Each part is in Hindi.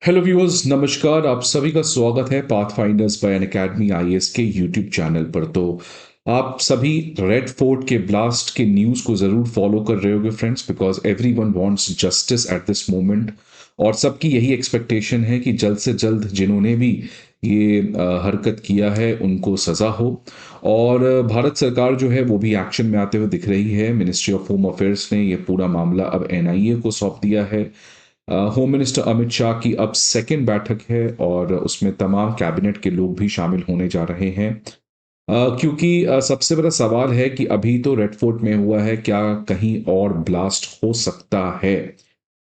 हेलो व्यूअर्स, नमस्कार। आप सभी का स्वागत है पाथफाइंडर्स बाय अनअकैडमी आईएएस के यूट्यूब चैनल पर। तो आप सभी रेड फोर्ट के ब्लास्ट के न्यूज़ को ज़रूर फॉलो कर रहे होगे friends, because everyone wants justice at this moment. और सबकी यही एक्सपेक्टेशन है कि जल्द से जल्द जिन्होंने भी ये हरकत किया है उनको सज़ा हो। और भारत सरकार जो है वो भी एक्शन में आते हुए दिख रही है। मिनिस्ट्री ऑफ होम अफेयर्स ने ये पूरा मामला अब एनआईए को सौंप दिया है। होम मिनिस्टर अमित शाह की अब सेकेंड बैठक है और उसमें तमाम कैबिनेट के लोग भी शामिल होने जा रहे हैं। क्योंकि सबसे बड़ा सवाल है कि अभी तो रेड फोर्ट में हुआ है, क्या कहीं और ब्लास्ट हो सकता है?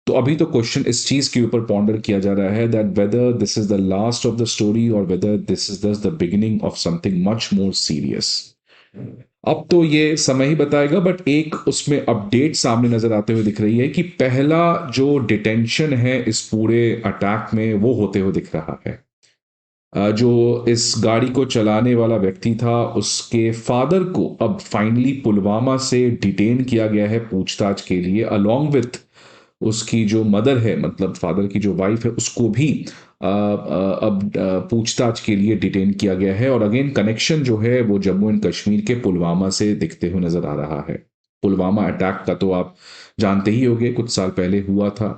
तो अभी तो क्वेश्चन इस चीज के ऊपर पॉन्डर किया जा रहा है that whether this is the last of the story और whether this is the beginning of something much more serious. अब तो ये समय ही बताएगा, बट एक उसमें अपडेट सामने नजर आते हुए दिख रही है कि पहला जो डिटेंशन है इस पूरे अटैक में वो होते हुए दिख रहा है। जो इस गाड़ी को चलाने वाला व्यक्ति था उसके फादर को अब फाइनली पुलवामा से डिटेन किया गया है पूछताछ के लिए, अलोंग विथ उसकी जो मदर है, मतलब फादर की जो वाइफ है, उसको भी अब पूछताछ के लिए डिटेन किया गया है। और अगेन कनेक्शन जो है वो जम्मू एंड कश्मीर के पुलवामा से दिखते हुए नजर आ रहा है। पुलवामा अटैक का तो आप जानते ही होंगे, कुछ साल पहले हुआ था।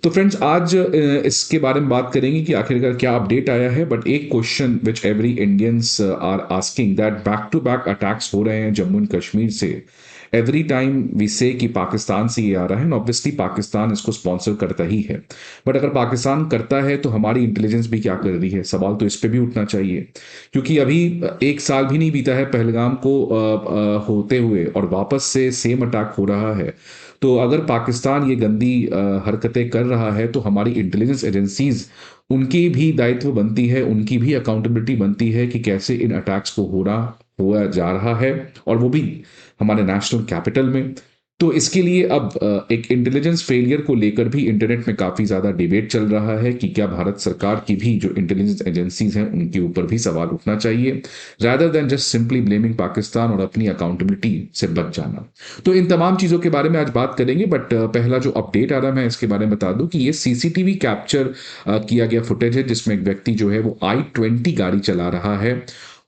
तो फ्रेंड्स, आज इसके बारे में बात करेंगे कि आखिरकार क्या अपडेट आया है। बट एक question which every Indians are asking that back to back attacks हो रहे हैं जम्मू एंड कश्मीर से। एवरी टाइम वी से कि पाकिस्तान से ये आ रहा है, ऑब्वियसली पाकिस्तान इसको स्पॉन्सर करता ही है। बट अगर पाकिस्तान करता है तो हमारी इंटेलिजेंस भी क्या कर रही है, सवाल तो इस पे भी उठना चाहिए। क्योंकि अभी एक साल भी नहीं बीता है पहलगाम को होते हुए और वापस से सेम अटैक हो रहा है। तो अगर पाकिस्तान ये गंदी हरकतें कर रहा है तो हमारी इंटेलिजेंस एजेंसीज, उनकी भी दायित्व बनती है, उनकी भी अकाउंटेबिलिटी बनती है कि कैसे इन अटैक्स को हुआ जा रहा है, और वो भी हमारे नेशनल कैपिटल में। तो इसके लिए अब एक इंटेलिजेंस फेलियर को लेकर भी इंटरनेट में काफी ज्यादा डिबेट चल रहा है कि क्या भारत सरकार की भी जो इंटेलिजेंस एजेंसीज हैं उनके ऊपर भी सवाल उठना चाहिए, rather than just simply blaming Pakistan और अपनी अकाउंटेबिलिटी से बच जाना। तो इन तमाम चीजों के बारे में आज बात करेंगे। बट पहला जो अपडेट आ रहा है मैं इसके बारे में बता दूं कि ये सीसीटीवी कैप्चर किया गया फुटेज है जिसमें एक व्यक्ति जो है वो i20 गाड़ी चला रहा है।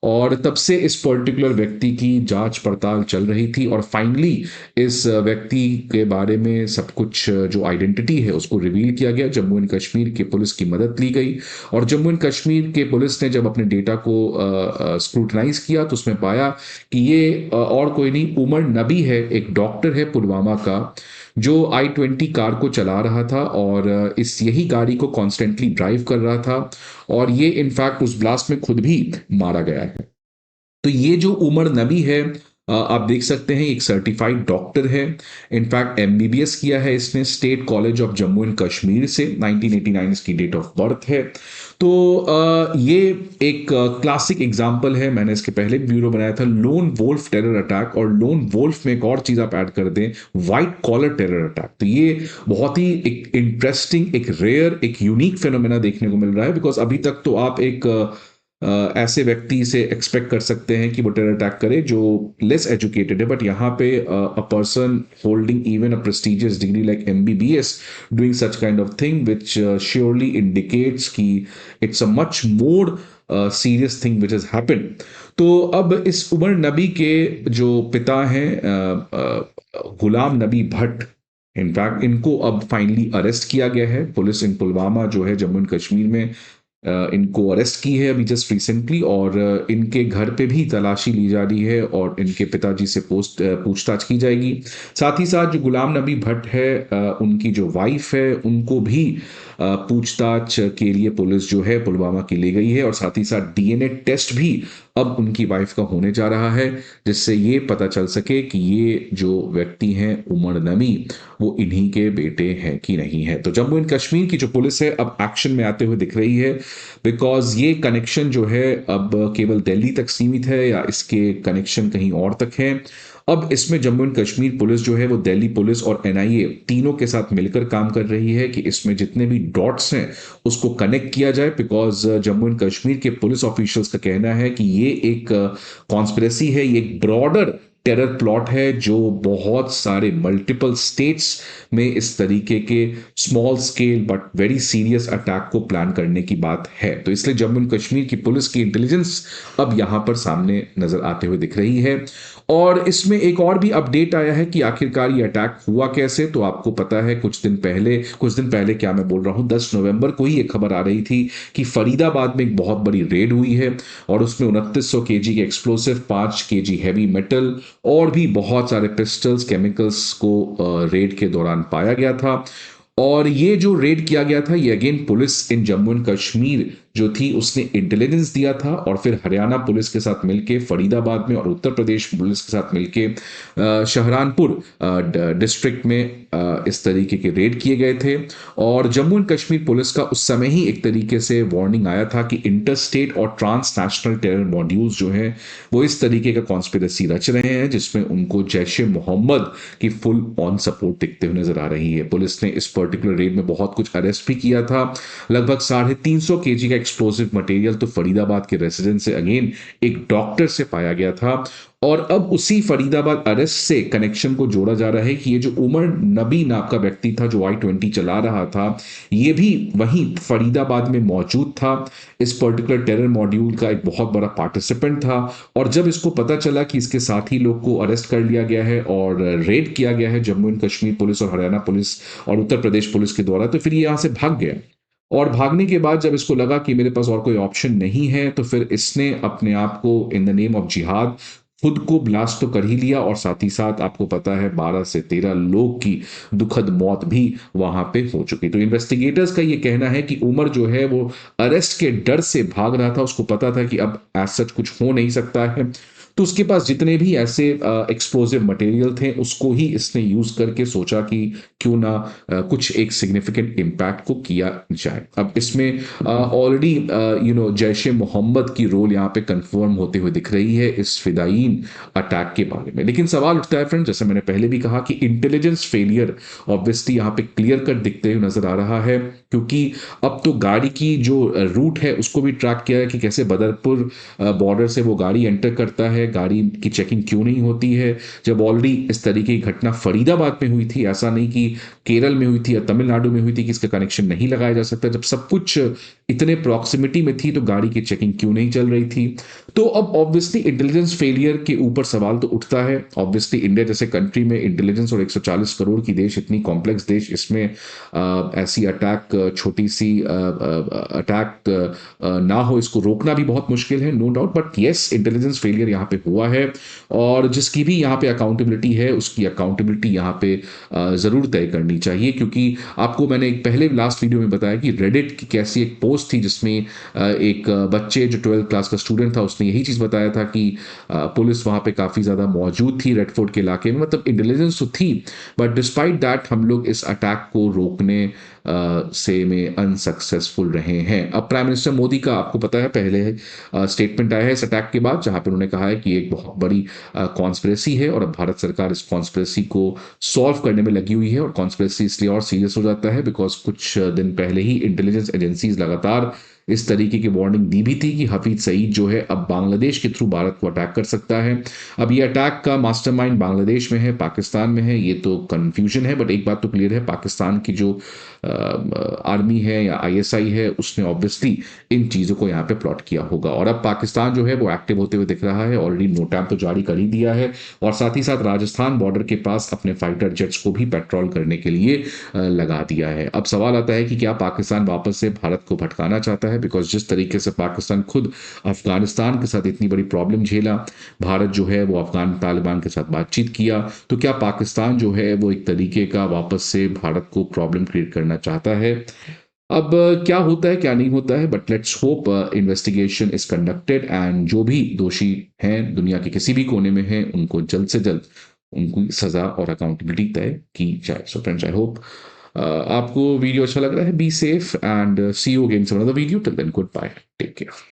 और तब से इस पर्टिकुलर व्यक्ति की जांच पड़ताल चल रही थी और फाइनली इस व्यक्ति के बारे में सब कुछ जो आइडेंटिटी है उसको रिवील किया गया। जम्मू एंड कश्मीर की पुलिस की मदद ली गई और जम्मू एंड कश्मीर के पुलिस ने जब अपने डेटा को स्क्रूटनाइज किया तो उसमें पाया कि ये और कोई नहीं, उमर नबी है, एक डॉक्टर है पुलवामा का, जो i20 कार को चला रहा था और इस यही गाड़ी को कॉन्स्टेंटली ड्राइव कर रहा था। और ये इनफैक्ट उस ब्लास्ट में खुद भी मारा गया है। तो ये जो उमर नबी है, आप देख सकते हैं, एक सर्टिफाइड डॉक्टर है। इनफैक्ट एमबीबीएस किया है इसने state college of Jammu and Kashmir से। 1989 इसकी डेट ऑफ बर्थ है। तो ये एक क्लासिक एग्जांपल है। मैंने इसके पहले भी वीडियो बनाया था, लोन वोल्फ टेरर अटैक। और लोन वोल्फ में एक और चीज आप ऐड कर दें, व्हाइट कॉलर टेरर अटैक। तो ये बहुत ही एक इंटरेस्टिंग, एक रेयर, एक यूनिक फिनोमेना देखने को मिल रहा है। बिकॉज अभी तक तो आप एक ऐसे व्यक्ति से एक्सपेक्ट कर सकते हैं कि वो टेरर अटैक करे जो लेस एजुकेटेड है, बट यहाँ पे a person holding even a prestigious degree like MBBS doing such kind of thing which surely indicates कि it's a much more serious thing which has happened. तो अब इस उमर नबी के जो पिता हैं गुलाम नबी भट्ट, इनफैक्ट इनको अब फाइनली अरेस्ट किया गया है। पुलिस इन पुलवामा जो है जम्मू एंड कश्मीर में इनको अरेस्ट की है अभी जस्ट रिसेंटली। और इनके घर पे भी तलाशी ली जा रही है और इनके पिताजी से पूछताछ की जाएगी। साथ ही साथ जो गुलाम नबी भट्ट है, उनकी जो वाइफ है, उनको भी पूछताछ के लिए पुलिस जो है पुलवामा की ले गई है। और साथ ही साथ डीएनए टेस्ट भी अब उनकी वाइफ का होने जा रहा है, जिससे ये पता चल सके कि ये जो व्यक्ति हैं उमर नबी, वो इन्हीं के बेटे हैं कि नहीं है। तो जम्मू एंड कश्मीर की जो पुलिस है अब एक्शन में आते हुए दिख रही है, बिकॉज ये कनेक्शन जो है अब केवल दिल्ली तक सीमित है या इसके कनेक्शन कहीं और तक है। अब इसमें जम्मू एंड कश्मीर पुलिस जो है वो दिल्ली पुलिस और एनआईए तीनों के साथ मिलकर काम कर रही है कि इसमें जितने भी डॉट्स हैं उसको कनेक्ट किया जाए। बिकॉज जम्मू एंड कश्मीर के पुलिस ऑफिशियल्स का कहना है कि ये एक कॉन्स्पिरेसी है, ये एक ब्रॉडर टेरर प्लॉट है जो बहुत सारे मल्टीपल स्टेट्स में इस तरीके के small scale but very serious attack को प्लान करने की बात है। तो इसलिए जम्मू एंड कश्मीर की पुलिस की इंटेलिजेंस अब यहां पर सामने नजर आते हुए दिख रही है। और इसमें एक और भी अपडेट आया है कि आखिरकार ये अटैक हुआ कैसे। तो आपको पता है कुछ दिन पहले क्या मैं बोल रहा हूं, 10 नवंबर को ही एक खबर आ रही थी कि फरीदाबाद में एक बहुत बड़ी रेड हुई है और उसमें 2900 केजी के एक्सप्लोसिव, 5 केजी हैवी मेटल और भी बहुत सारे पिस्टल्स, केमिकल्स को रेड के दौरान पाया गया था। और ये जो रेड किया गया था, ये again police in Jammu and Kashmir जो थी उसने इंटेलिजेंस दिया था, और फिर हरियाणा पुलिस के साथ मिलके फरीदाबाद में और उत्तर प्रदेश पुलिस के साथ मिलके शहरानपुर डिस्ट्रिक्ट में इस तरीके के रेड किए गए थे। और जम्मू एंड कश्मीर पुलिस का उस समय ही एक तरीके से वार्निंग आया था कि इंटरस्टेट और ट्रांसनेशनल टेरर मॉड्यूल्स जो हैं वो इस तरीके का कॉन्स्पिरेसी रच रहे हैं जिसमें उनको जैश ए मोहम्मद की फुल ऑन सपोर्ट दिखते हुए नजर आ रही है। पुलिस ने इस पर्टिकुलर रेड में बहुत कुछ अरेस्ट भी किया था। लगभग 350 केजी का एक्सप्लोसिव मटेरियल तो फरीदाबाद के रेसिडेंस से अगेन एक डॉक्टर से पाया गया था। और अब उसी फरीदाबाद अरेस्ट से कनेक्शन को जोड़ा जा रहा है कि ये जो उमर नबी नाम का व्यक्ति था जो i20 चला रहा था, ये भी वहीं फरीदाबाद में मौजूद था। इस पर्टिकुलर टेरर मॉड्यूल का एक बहुत बड़ा पार्टिसिपेंट था। और जब इसको पता चला कि इसके साथी लोग को अरेस्ट कर लिया गया है और रेड किया गया है जम्मू एंड कश्मीर पुलिस और हरियाणा पुलिस और उत्तर प्रदेश पुलिस के द्वारा, तो फिर ये यहां से भाग गया। और भागने के बाद जब इसको लगा कि मेरे पास और कोई ऑप्शन नहीं है, तो फिर इसने अपने आप को इन द नेम ऑफ जिहाद खुद को ब्लास्ट तो कर ही लिया, और साथ ही साथ आपको पता है 12 से 13 लोग की दुखद मौत भी वहां पे हो चुकी। तो इन्वेस्टिगेटर्स का ये कहना है कि उमर जो है वो अरेस्ट के डर से भाग रहा था, उसको पता था कि अब एज सच कुछ हो नहीं सकता है। तो उसके पास जितने भी ऐसे एक्सप्लोजिव मटेरियल थे उसको ही इसने यूज करके सोचा कि क्यों ना कुछ एक सिग्निफिकेंट इम्पैक्ट को किया जाए। अब इसमें ऑलरेडी जैश ए मोहम्मद की रोल यहाँ पे कंफर्म होते हुए दिख रही है इस फिदायीन अटैक के बारे में। लेकिन सवाल उठता है फ्रेंड, जैसे मैंने पहले भी कहा कि इंटेलिजेंस फेलियर ऑब्वियसली यहाँ पे क्लियर कट दिखते हुए नजर आ रहा है, क्योंकि अब तो गाड़ी की जो रूट है उसको भी ट्रैक किया है कि कैसे बदरपुर बॉर्डर से वो गाड़ी एंटर करता है, गाड़ी की चेकिंग क्यों नहीं होती है, जब ऑलरेडी इस तरीके की घटना फरीदाबाद में हुई थी। ऐसा नहीं कि केरल में हुई थी या तमिलनाडु में हुई थी कि इसका कनेक्शन नहीं लगाया जा सकता। जब सब कुछ इतने प्रॉक्सिमिटी में थी तो गाड़ी की चेकिंग क्यों नहीं चल रही थी। तो अब ऑब्वियसली इंटेलिजेंस फेलियर के ऊपर सवाल तो उठता है। ऑब्वियसली इंडिया जैसे कंट्री में इंटेलिजेंस और 140 करोड़ की देश, इतनी कॉम्प्लेक्स देश, इसमें ऐसी अटैक, छोटी सी अटैक ना हो, इसको रोकना भी बहुत मुश्किल है, no doubt. But yes, intelligence failure यहाँ पे हुआ है, और जिसकी भी यहाँ पे अकाउंटेबिलिटी है उसकी अकाउंटेबिलिटी यहाँ पे जरूर तय करनी चाहिए। क्योंकि आपको मैंने एक पहले लास्ट वीडियो में बताया कि रेडिट की कैसी एक पोस्ट थी जिसमें एक बच्चे जो 12th क्लास का स्टूडेंट था उसने यही चीज बताया था कि पुलिस वहां पे काफी ज्यादा मौजूद थी रेड फोर्ट के इलाके में, मतलब इंटेलिजेंस तो थी, बट डिस्पाइट दैट हम लोग इस अटैक को रोकने से में अनसक्सेसफुल रहे हैं। अब प्राइम मिनिस्टर मोदी का आपको पता है पहले स्टेटमेंट आया है इस अटैक के बाद, जहां पर उन्होंने कहा है कि एक बहुत बड़ी कॉन्स्पिरेसी है और अब भारत सरकार इस कॉन्स्पिरेसी को सॉल्व करने में लगी हुई है। और कॉन्स्पिरेसी इसलिए और सीरियस हो जाता है बिकॉज कुछ दिन पहले ही इंटेलिजेंस एजेंसीज लगातार इस तरीके की वार्निंग दी भी थी कि हफीज सईद जो है अब बांग्लादेश के थ्रू भारत को अटैक कर सकता है। अब ये अटैक का मास्टरमाइंड बांग्लादेश में है, पाकिस्तान में है, ये तो कंफ्यूजन है। बट एक बात तो क्लियर है, पाकिस्तान की जो आर्मी है या आईएसआई है उसने ऑब्वियसली इन चीज़ों को यहाँ पे प्लॉट किया होगा। और अब पाकिस्तान जो है वो एक्टिव होते हुए दिख रहा है, ऑलरेडी नोटैम तो जारी कर ही दिया है, और साथ ही साथ राजस्थान बॉर्डर के पास अपने फाइटर जेट्स को भी पेट्रोल करने के लिए लगा दिया है। अब सवाल आता है कि क्या पाकिस्तान वापस से भारत को भटकाना चाहता है, बिकॉज जिस तरीके से पाकिस्तान खुद अफगानिस्तान के साथ इतनी बड़ी प्रॉब्लम झेला, भारत जो है वो अफगान तालिबान के साथ बातचीत किया, तो क्या पाकिस्तान जो है वो एक तरीके का वापस से भारत को प्रॉब्लम क्रिएट करना चाहता है। अब क्या होता है क्या नहीं होता है, but let's hope investigation is conducted and जो भी दोषी हैं दुनिया के किसी भी कोने में हैं उनको जल्द से जल्द उनको सजा और अकाउंटेबिलिटी तय की जाए। सो फ्रेंड्स, आई होप आपको वीडियो अच्छा लग रहा है। Be safe and see you again some another video. Till then, goodbye, take care.